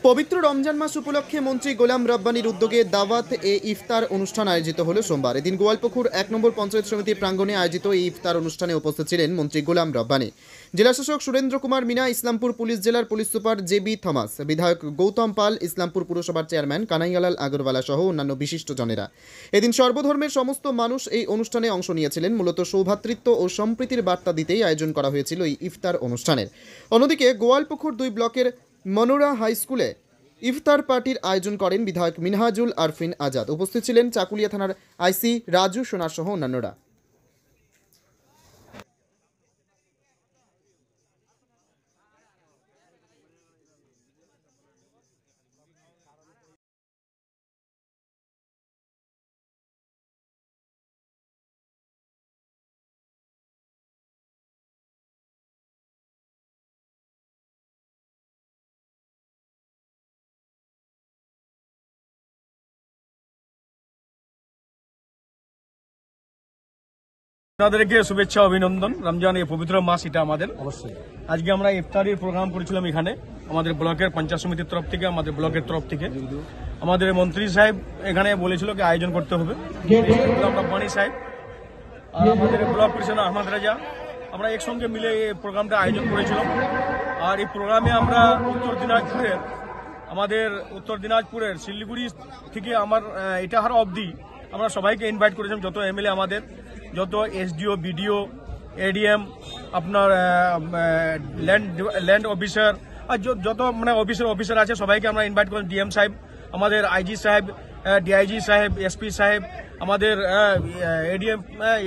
পবিত্র রমজান মাস উপলক্ষে মন্ত্রী গোলাম রব্বানীর উদ্যোগে দাওয়াত এ ইফতার অনুষ্ঠান আয়োজিত হলো সোমবার। এদিন গোয়ালপুকুর ১ নম্বর পঞ্চায়েত সমিতির প্রাঙ্গণে আয়োজিত এই ইফতার অনুষ্ঠানে উপস্থিত ছিলেন মন্ত্রী গোলাম রব্বানী, জেলাশাসক সুরেন্দ্র কুমার মিনা, ইসলামপুর পুলিশ জেলার পুলিশ সুপার জেবি থমাস, বিধায়ক গৌতম পাল, ইসলামপুর পুরসভার চেয়ারম্যান কানাইয়ালাল আগরওয়ালা সহ অন্যান্য বিশিষ্টজনেরা। এদিন সর্বধর্মের সমস্ত মানুষ এই অনুষ্ঠানে অংশ নিয়েছিলেন। মূলত সৌভ্রাতৃত্ব ও সম্প্রীতির বার্তা দিতেই আয়োজন করা হয়েছিল এই ইফতার অনুষ্ঠানের। অন্যদিকে গোয়ালপুকুর ২ ব্লকের মনোরা হাই স্কুলে ইফতার পার্টির আয়োজন করেন বিধায়ক মিনহাজুল আরফিন আজাদ। উপস্থিত ছিলেন চাকুলিয়া থানার আইসি রাজু সোনা সহ অন্যান্যরা। আপনাদেরকে শুভেচ্ছা অভিনন্দন। রমজান এই পবিত্র মাস, এটা আমাদের অবশ্যই। আজকে আমরা ইফতারির প্রোগ্রাম করেছিলাম এখানে আমাদের ব্লকের পঞ্চায়েত সমিতির তরফ থেকে, আমাদের ব্লকের তরফ থেকে। আমাদের মন্ত্রী সাহেব এখানে বলেছিল কি আয়োজন করতে হবে, গোলাম রব্বানী সাহেব আর আমাদের ব্লক প্রেসিডেন্ট আহমদ রাজা, আমরা একসঙ্গে মিলে এই প্রোগ্রামটা আয়োজন করেছিলাম। আর এই প্রোগ্রামে আমরা উত্তর দিনাজপুরের শিলিগুড়ি থেকে আমার ইটাহার অবধি আমরা সবাইকে ইনভাইট করেছিলাম। যত এমএলএ আমাদের, যত এসডিও, বিডিও, এডিএম, আপনার ল্যান্ড অফিসার আর যত মানে অফিসার আছে সবাইকে আমরা ইনভাইট করেন। ডিএম সাহেব, আমাদের আইজি সাহেব, ডিআইজি সাহেব, এসপি সাহেব, আমাদের এডিএম,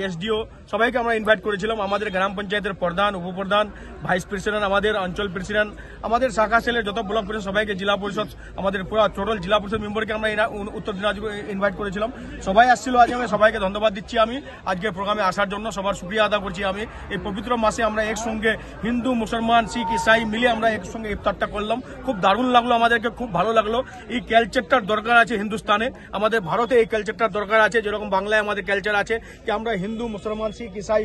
এসডিও সবাইকে আমরা ইনভাইট করেছিলাম। আমাদের গ্রাম পঞ্চায়েতের প্রধান, উপপ্রধান, ভাইস প্রেসিডেন্ট, আমাদের অঞ্চল প্রেসিডেন্ট, আমাদের শাখা সেলের যত ব্লক পরিষদ সবাইকে, জেলা পরিষদ, আমাদের পুরো টোটাল জেলা পরিষদ মেম্বারকে আমরা উত্তর দিনাজপুর ইনভাইট করেছিলাম। সবাই আসছিল। আজ আমি সবাইকে ধন্যবাদ দিচ্ছি আমি আজকের প্রোগ্রামে আসার জন্য। সবার শুকরিয়া আদা করছি আমি। এই পবিত্র মাসে আমরা একসঙ্গে হিন্দু, মুসলমান, শিখ, ইসাই মিলে আমরা একসঙ্গে ইফতারটা করলাম। খুব দারুণ লাগলো, আমাদেরকে খুব ভালো লাগলো। এই কালচারটার দরকার আছে হিন্দুস্তানে, আমাদের ভারতে এই কালচারটার দরকার আছে। যেরকম বাংলায় আমাদের কালচার আছে কি আমরা হিন্দু, মুসলমান, শিখ, ইসাই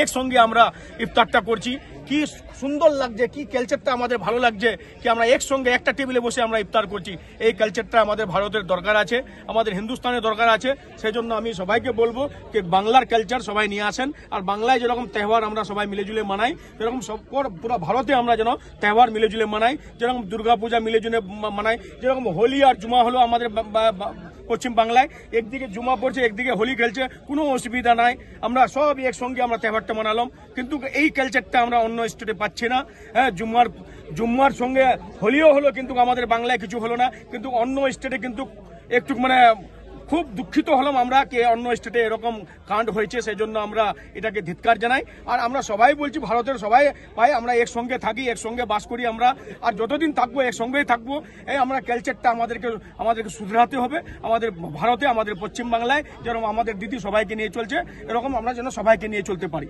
একসঙ্গে আমরা ইফতারটা করছি। কি সুন্দর লাগছে, কি কালচারটা আমাদের ভালো লাগছে কি আমরা একসঙ্গে একটা টেবিলে বসে আমরা ইফতার করছি। এই কালচারটা আমাদের ভারতের দরকার আছে, আমাদের হিন্দুস্তানের দরকার আছে। সেই জন্য আমি সবাইকে বলবো যে বাংলার কালচার সবাই নিয়ে আসেন। আর বাংলায় যেরকম তেহবার আমরা সবাই মিলেজুলে মানাই, যেরকম পুরো ভারতে আমরা যেন তেহবার মিলেজুলে মানাই। যেরকম দুর্গাপূজা মিলেজুলে মানাই, যেরকম হোলি আর জুমা হলো আমাদের পশ্চিম বাংলায়, একদিকে জুমা পড়ছে, একদিকে হোলি খেলছে, কোনো অসুবিধা নাই। আমরা সব একসঙ্গে আমরা তেহবারটা মানালাম। কিন্তু এই কালচারটা আমরা অন্য স্টেটে পাচ্ছি না। হ্যাঁ, জুম্মার সঙ্গে হোলিও হলো, কিন্তু আমাদের বাংলায় কিছু হলো না। কিন্তু অন্য স্টেটে কিন্তু একটু মানে খুব দুঃখিত হলাম আমরা কি অন্য স্টেটে এরকম কাণ্ড হয়েছে। সেই জন্য আমরা এটাকে ধিক্কার জানাই। আর আমরা সবাই বলছি, ভারতের সবাই ভাই আমরা একসঙ্গে থাকি, একসঙ্গে বাস করি আমরা, আর যতদিন থাকবো একসঙ্গেই থাকবো। এই আমরা কালচারটা আমাদেরকে শুধরাতে হবে। আমাদের ভারতে, আমাদের পশ্চিম বাংলায় যেরকম আমাদের দিদি সবাইকে নিয়ে চলছে, এরকম আমরা যেন সবাইকে নিয়ে চলতে পারি।